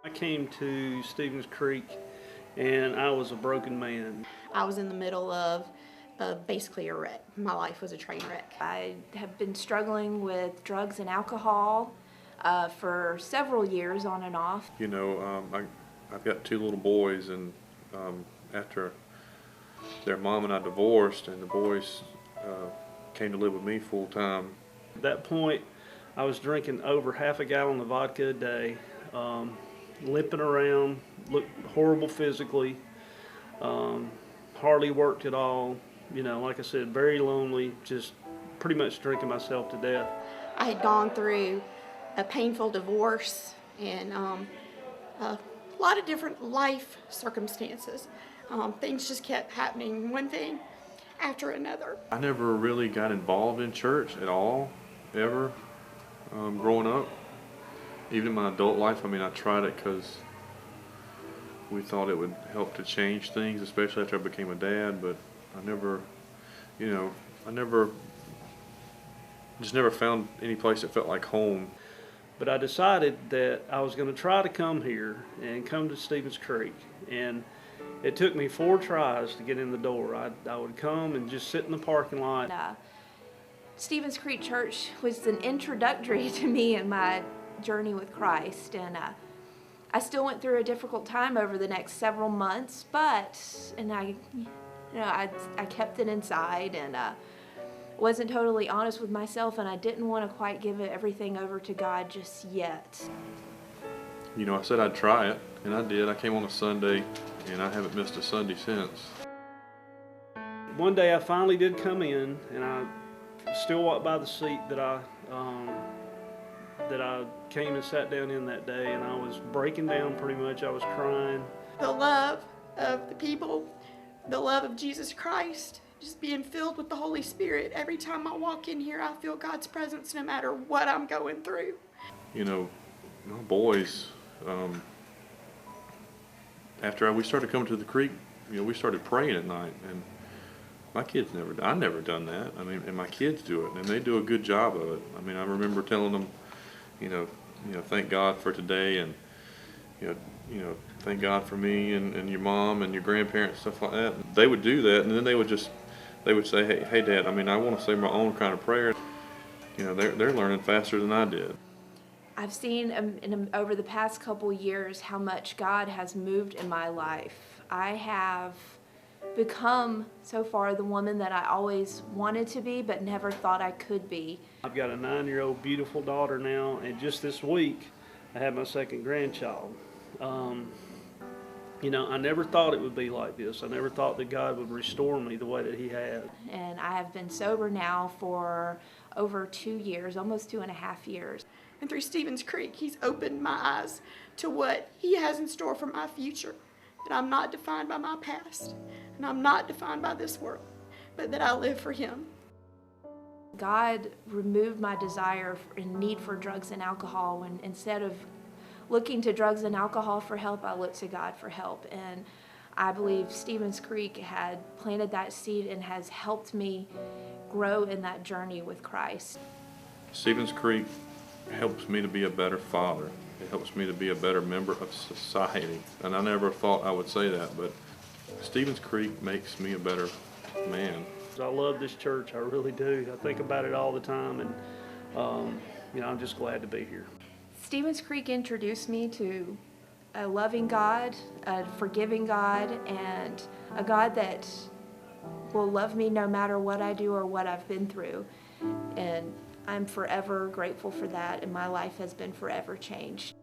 I came to Stevens Creek and I was a broken man. I was in the middle of basically a wreck. My life was a train wreck. I have been struggling with drugs and alcohol for several years on and off. You know, I've got two little boys, and after their mom and I divorced, and the boys came to live with me full time. At that point, I was drinking over half a gallon of vodka a day, limping around, looked horrible physically, hardly worked at all. You know, like I said, very lonely, just pretty much drinking myself to death. I had gone through a painful divorce and a lot of different life circumstances. Things just kept happening, one thing after another. I never really got involved in church at all, ever, growing up. Even in my adult life, I mean, I tried it because we thought it would help to change things, especially after I became a dad, but I never, you know, just never found any place that felt like home. But I decided that I was going to try to come here and come to Stevens Creek. And it took me 4 tries to get in the door. I would come and just sit in the parking lot. Stevens Creek Church was an introductory to me in my journey with Christ, and I still went through a difficult time over the next several months, but I kept it inside and wasn't totally honest with myself, and I didn't want to quite give everything over to God just yet. You know, I said I'd try it, and I did. I came on a Sunday, and I haven't missed a Sunday since. One day I finally did come in, and I still walked by the seat that I came and sat down in that day, and I was breaking down pretty much. I was crying. The love of the people, the love of Jesus Christ, just being filled with the Holy Spirit. Every time I walk in here, I feel God's presence no matter what I'm going through. You know, my boys, after we started coming to the creek, you know, we started praying at night, and my kids I never done that. I mean, and my kids do it, and they do a good job of it. I mean, I remember telling them, you know, thank God for today, and you know, thank God for me and your mom and your grandparents, stuff like that. They would do that, and then they would say, hey, Dad, I mean, I want to say my own kind of prayer. You know, they're learning faster than I did. I've seen over the past couple years how much God has moved in my life. I have become so far the woman that I always wanted to be but never thought I could be. I've got a 9-year-old beautiful daughter now, and just this week I had my second grandchild. You know, I never thought it would be like this. I never thought that God would restore me the way that He had. And I have been sober now for over 2 years, almost 2.5 years. And through Stevens Creek, He's opened my eyes to what He has in store for my future. That I'm not defined by my past, and I'm not defined by this world, but that I live for Him. God removed my desire and need for drugs and alcohol, when instead of looking to drugs and alcohol for help, I looked to God for help. And I believe Stevens Creek had planted that seed and has helped me grow in that journey with Christ. Stevens Creek helps me to be a better father. It helps me to be a better member of society. And I never thought I would say that, but Stevens Creek makes me a better man. I love this church, I really do. I think about it all the time, and you know, I'm just glad to be here. Stevens Creek introduced me to a loving God, a forgiving God, and a God that will love me no matter what I do or what I've been through. And I'm forever grateful for that, and my life has been forever changed.